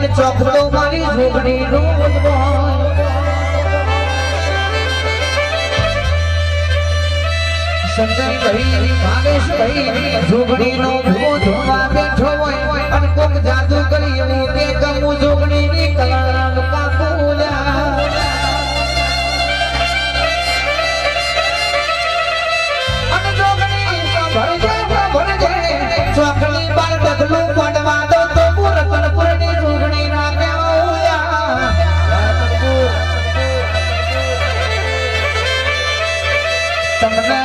અને ચોકડો મારી જોગણી નો સંજયભાઈ ભાવેશભાઈ જોગણી નો ભૂવો ધોવા બેઠો હોય અને કોક જાદુ કરી એવું કે ગમું જોગણી ની કલા કાપુલા અને જોગણી ભરજે ચોકડી બાર ડગલું પડવા દો તો પુરકનપુર ની જોગણી ના કેવા તમને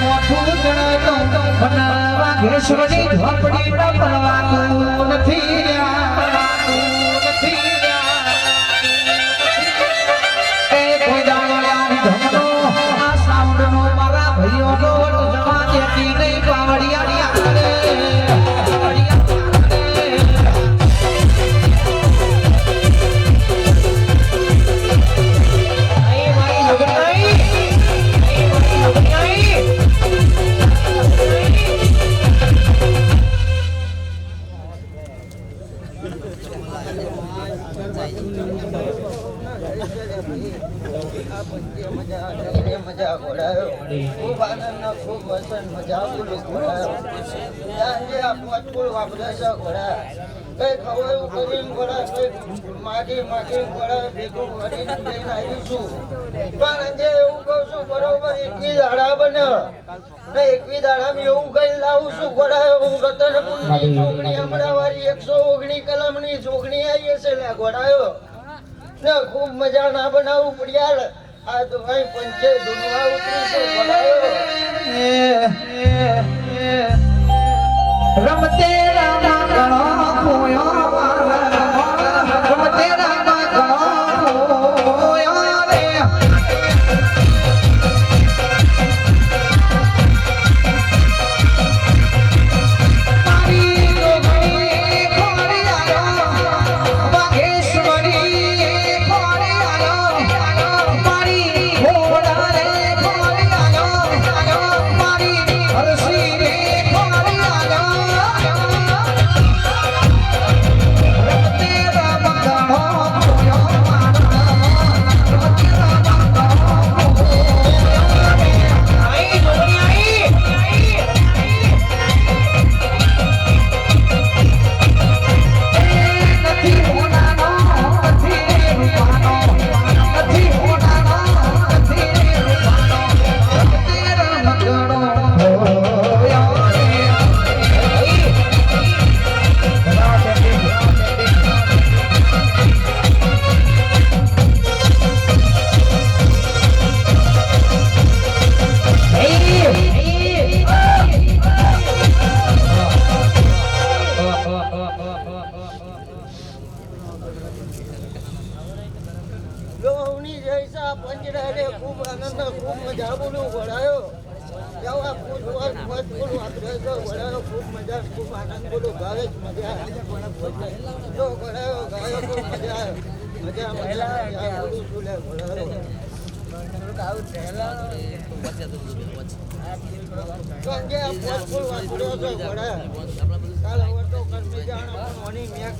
મોઠું જણાવ્યું મને વાઘેશ્વરની ઝોપડી ન પડવાનું નથી એ કોઈ દાવડિયાની ધમનો આ સાઉન્ડનો મારા ભાઈઓનો જવા દેતી નહીં પાવડિયાની આંગણે મજા ઘોડાયો ખૂબ આનંદ ખૂબ વસન મજા બોલું ઘોડાયો વાપરે છે ઘોડા કઈ ખવાયું કરીને ઘોડા કઈ માગી ઘોડા ભેગું કરીને લઈને આવીશું પણ આજે એવું કહું છું બરોબર 21 દાડા બને ને 21 દાડામાં એવું કઈ લાવું છું ઘોડા હું રતનપુરની છોકરી હમણાં વાળી 119 કલમની છોકરી આવી હશે લે ઘોડાયો ને ખૂબ મજા ના બનાવવું પડ્યા આ તો કઈ પંચે ધૂનવા ઉતરીશું ઘોડાયો રમતે રામા ગણો કોયો રમતે રામા ગણો કોયો રે મારી જોગણી ખોડી આયો વાઘેશ્વરી ખોડી આયો મારી ઘોડા રે ખોડી આયો મારી હરસી રે ખોડી આયો ખૂબ આનંદ ખૂબ મજા બોલું ઘોડાયો જવા ઘોડાયો ખૂબ મજા ખૂબ આનંદ બોલું ગાવે જ મજા જો ઘોડાયો ગાયો ખૂબ મજા મજા બોલું છું લે ઘોડાયો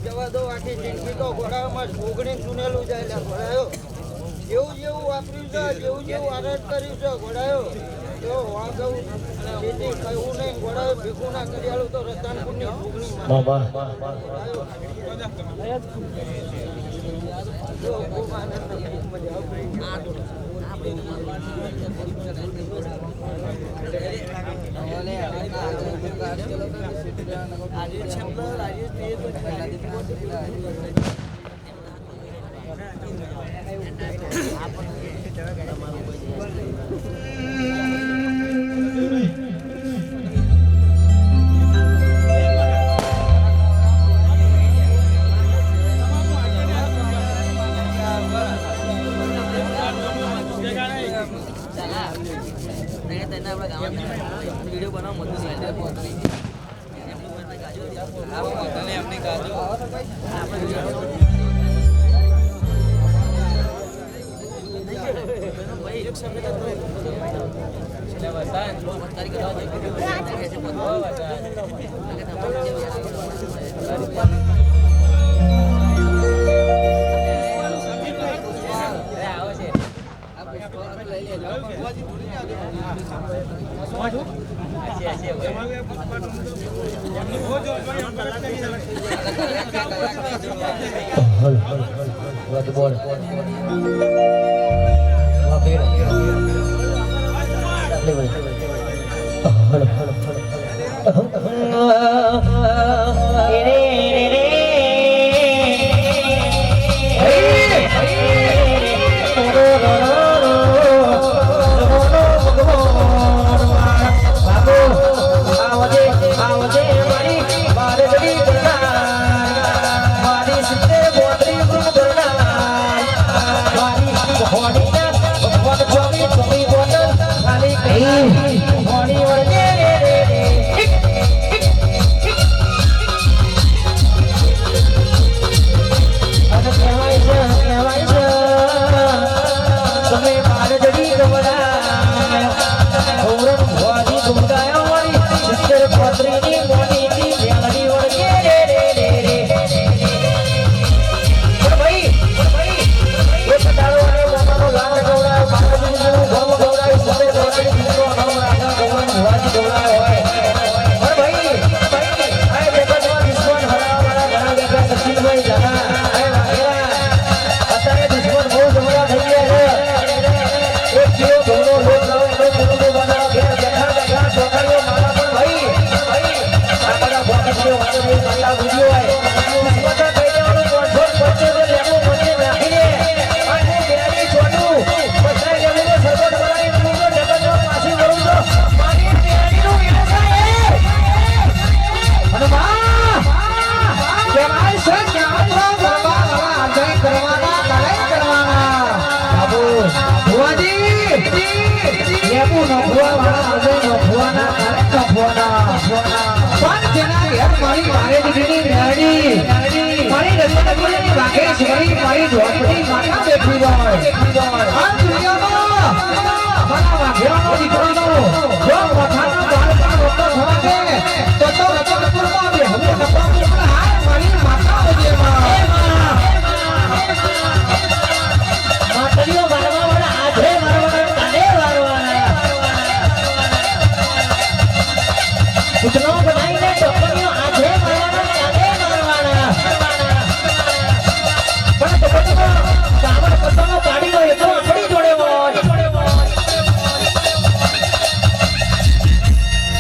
જવા દો આખી જિંદગી તો ઘોડામાં છોકરી સુનેલું જાય ઘોડાયો જેવું જેવું વાપર્યું છે જેવું આનંદ કર્યું છે ઘોડાયો તો વાગવું જેથી કહ્યું નહીં ઘોડાયો ભેગું ના કરી આલું તો રતનપુરની છોકરી ખૂબ આનંદ ખૂબ મજા वीडियो बनाओ मत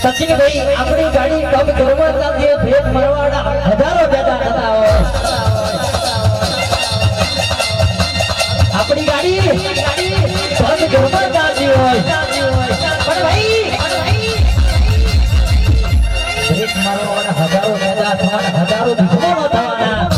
સચિન ભાઈ આપણી ગાડી કમ કરવા ચાલતી ભેદ મરવાડા હજારો જતા હતા હોય આપણી ગાડી કમ કરવા ચાલતી હોય પણ ભાઈ ભેદ મરવાડા હજારો જતા થવાના હજારો દુશ્મનો થવાના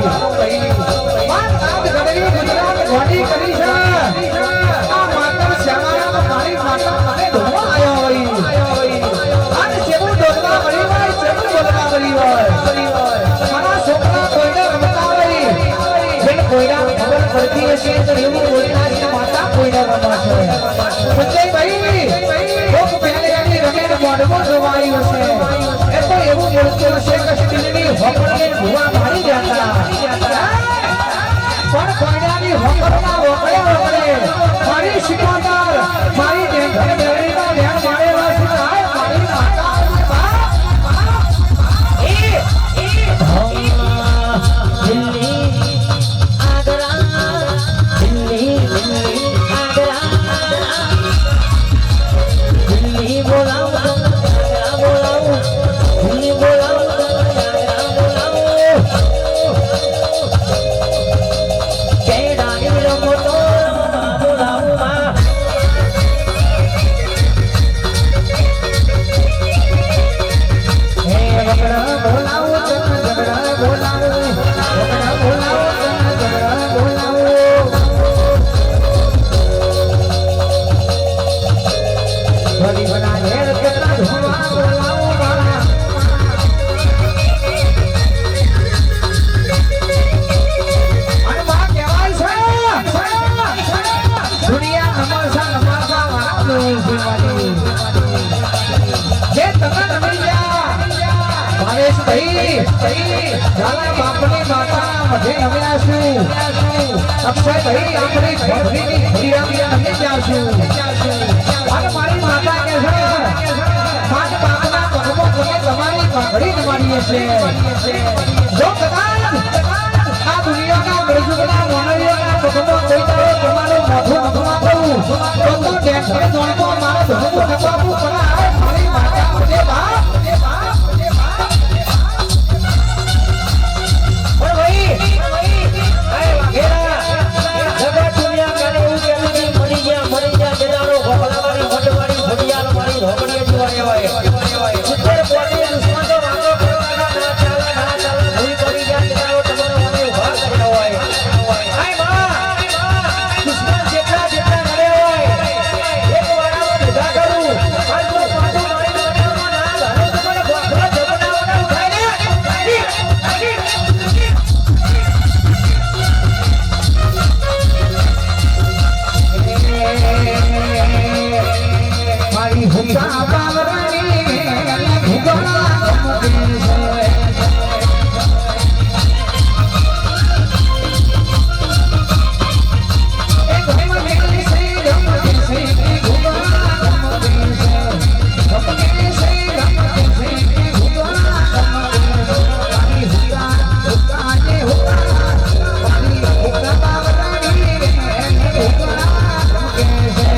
માં નાદ ગઢવી ગુજરાત ઘોડી કરી છે આ માતર શ્યામારામ મારી માતા મને ધોવા આયો હોય અને જેવું ડોલવા મળી હોય જેવું બોલવા મળી હોય મારા છોકરા કોઈને રમતા હોય જેને કોઈના ખબર પડતી હશે તો એવું બોલનારી માતા કોઈને રમાશે સંજયભાઈ કોક પહેલેની રમેણ મોઢમાં જોવાયું હશે એ તો એવું બોલતું હશે કે સ્ટીલની હોકળને ભૂવા મારી જતા પણ કોઈનાની હોકળના વખડે મારી શિકોતર મારી દેખને મેળવીના ધ્યાન મારેલા શિકાય મારી માતા દિલ્હી આગ્રા દિલ્હી આગ્રા દિલ્હી બોલાવો આગ્રા બોલાવો દિલ્હી બોલાવો આગ્રા બોલાવો કેડાની રમતો બોલાવો માં હે વગડા બોલાવો ઝગડા બોલાવો વગડા બોલાવો ઝગડા બોલાવો ભલી ભલા હેર કેટલા ધોવા બોલાવો મારા અને માં કહેવાય છે દુનિયા નમરસા વાળા દોષવાની જે તમે નમી ગયા ભાવેશભાઈ ઝાલા બાપની માતા મધે નમ્યા છું અક્ષયભાઈ આપણી ભગવીની ખીરામાં નમી જાશું અને મારી માતા કે છે પાંચ બાપના પગમાં તમે તમારી પાઘડી નમાડીએ છે જો કદાચ આ દુનિયાના મૃજુકના મોનવીઓના પગમાં કોઈ તારો તમારું મોઢું નખવા દઉં તો ડેક્ટરે જોડતો મારે ધોવું નખવાવું પડે મારી માતા મને બાપ પણ ભાઈ આ વાઘેરા જગત દુનિયા કાલે એવું કહેલું કે મરી ગયા બેદાડો ગોપલાવાળી મોટવાળી ભડિયાલ વાળી રોકડીએ જીવાય હોય સિત્તેર પોતે દુશ્મન તો વાતો કરવાના ના ચાલે ભૂલ કરી ગયા બેદાડો તમારો મને ઉભા કર્યો હોય આય માં દુશ્મન જેટલા નડે હોય એક વાળામાં ભેગા કરું આજ તો પાછું મારી માતામાં ના ઘરે તમારે ગોખલા જમનાવાના ઉઠાય ને મારી હુકા બાવરાની ભૂગોળા ગમતી છે એક ગમતી છે ભૂગોળા ગમતી છે ભૂગોળા ગમતી છે મારી હુકા ને હુકા મારી હુકા બાવરાની ભૂગોળા ગમતી છે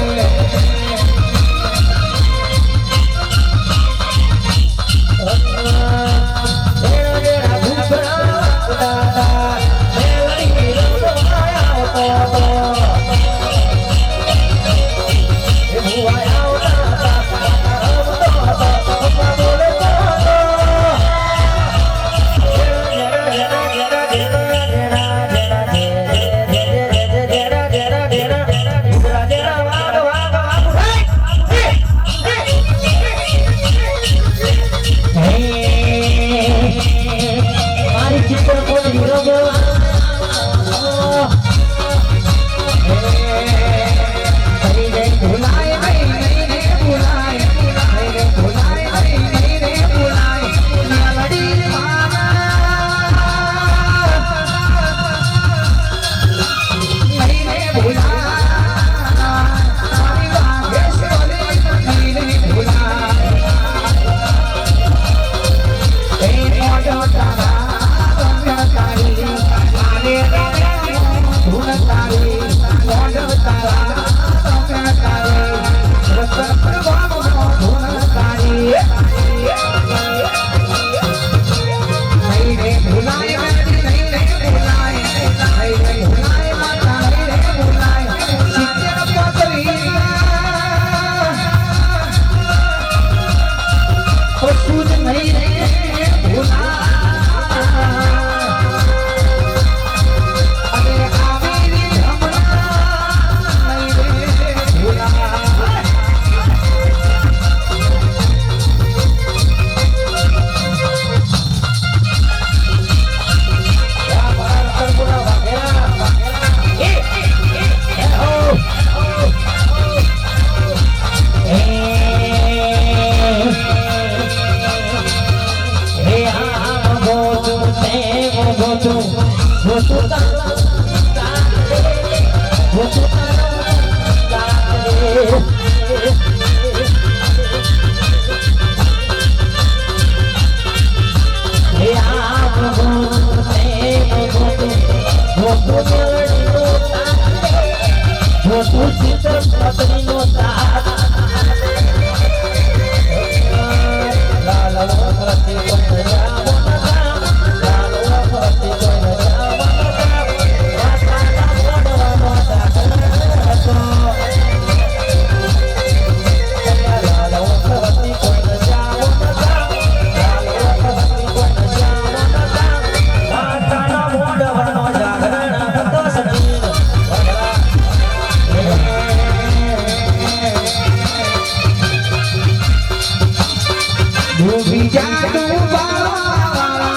ડૂબી જા તું બાળા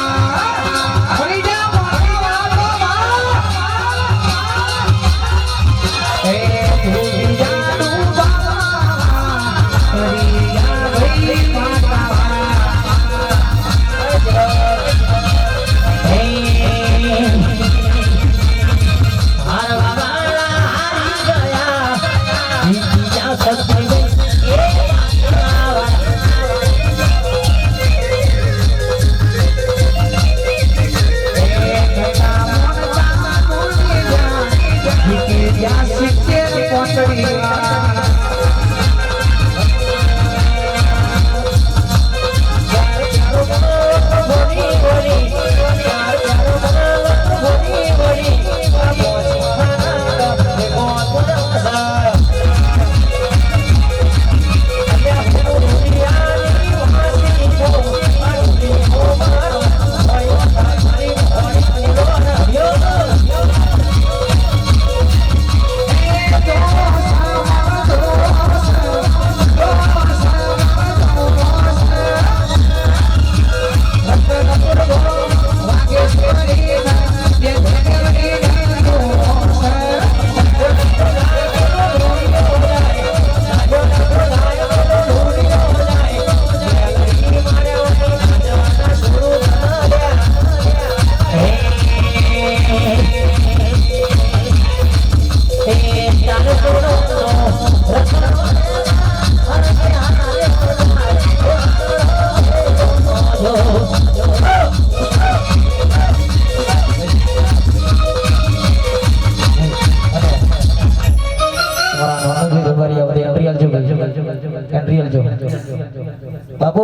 મરી જા બાળા એ ડૂબી જા તું બાળા મરી જા ભાઈ માતા બાપુ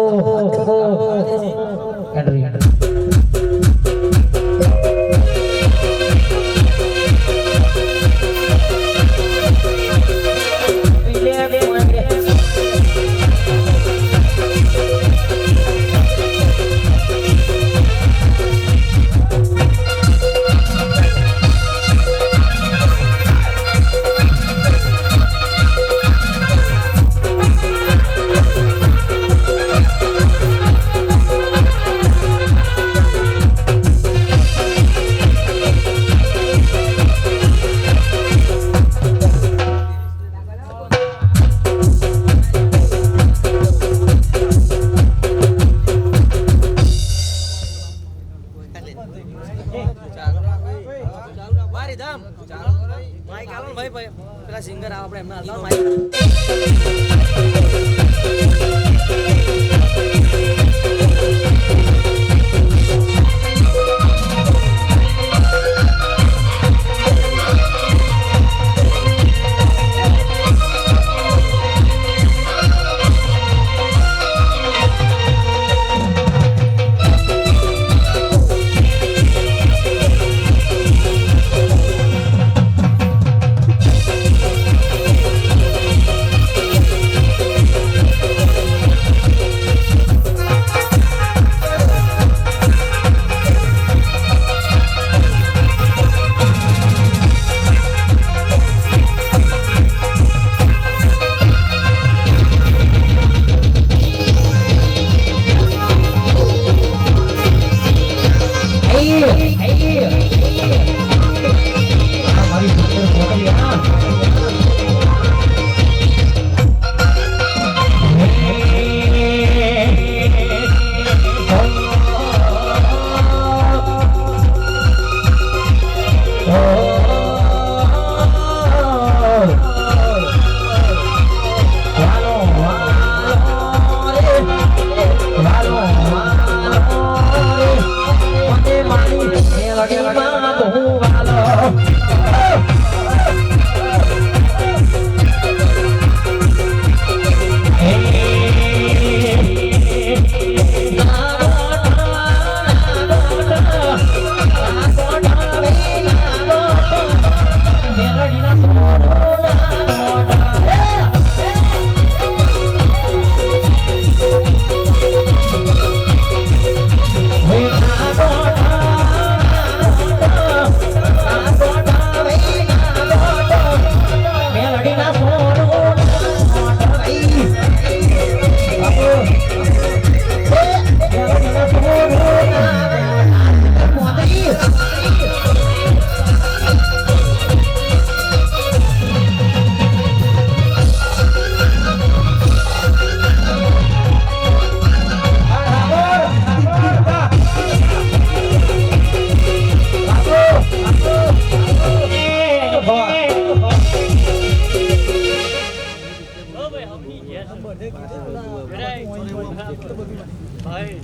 ભાઈ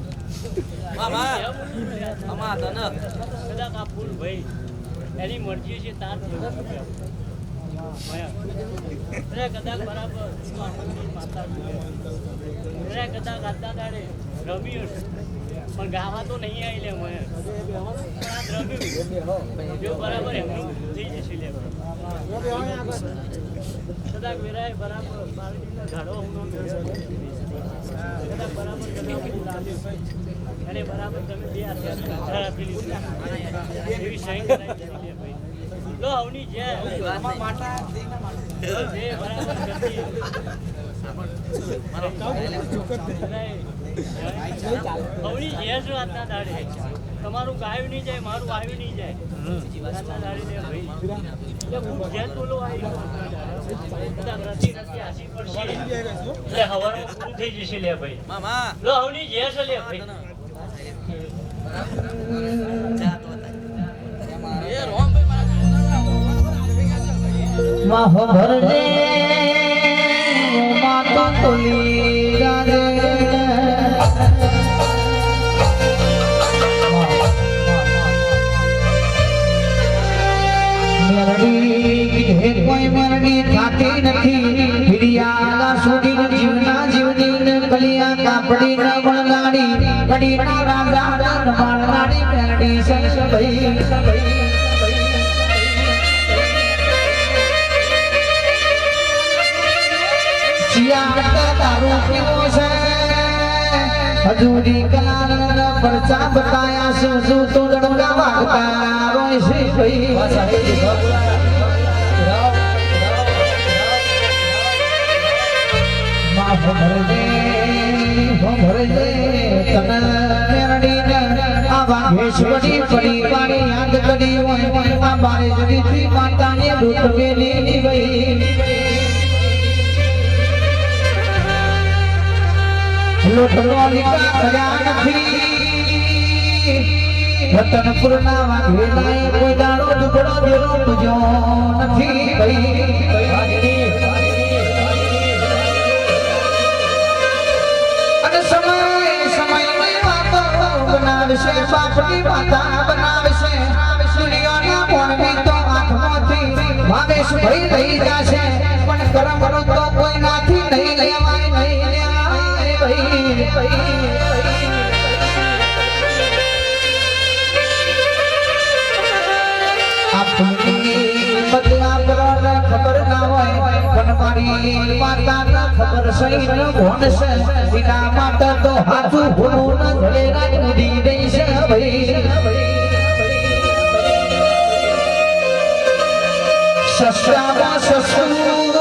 મામા અમા તને કદાચ આ ફૂલ ભાઈ એની મરજી છે તાર કદાચ બરાબર કદાચ ગાતા તારે રમ્યું પણ ગાવા તો નહીં આવી લે મને રમ્યું જો બરાબર એમનું થઈ જશે લે કદાચ વેરાય બરાબર ઝાડો કદાચ બરાબર અને બરાબર તમે બે આપેલી એવી સહી કરાવી લો આવની જે માટા જે બરાબર કરતી આવની જે જો આટલા દાડે તમારું ગાયું નહીં જાય મારું આવ્યું નહીં જાય આટલા દાડે ને ભાઈ એટલે હું જે ટોલો આવી બધા રતી હાસી પડશે એટલે હવાનું પૂરું થઈ જશે લે ભાઈ મામા લો આવની જે છે લે ભાઈ માહો ભરજે માતો તોલી રારે મેરડી હે કોઈ મેરડી થાતી નથી હિડિયા સુધી જીવના જીવની કલિયા કાપડી ન વળગાડી કડી ના રાજા ન માળનાડી મેરડી સઈ તારું પીવો છે હજુરી કલાલ પરચા બતાયા શું તો ડંગા વાગતા રોય છે ભાઈ માફ ભરજે તન મેરડી આ વાઘેશ્વરી પરિવારે યાદ કરી હોય આ બારે જડીથી માતાને દૂત વેલી ગઈ લોટલો લીકા કર્યા નથી રતનપુરના વાઘેલાએ કોઈ દાડો દુબળો દેરો પૂજો નથી અને સમય વાતો બનાવશે બાપની માતા બનાવશે દુનિયાના મોણવી તો આંખમાંથી ભાવેશ ભઈ રહી જશે પણ કરમ તો કોઈ નાથી નહીં લેવાય નહીં ખબર ના હોય પણ મારી માતા ખબર સહી ન કોણ છે એના માટે તો હાથું ભૂલું ન ધરે રાજ ઉડી રહી છે ભાઈ સસરામાં સસરું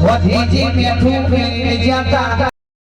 વધીજી મેઠું મેં જાતા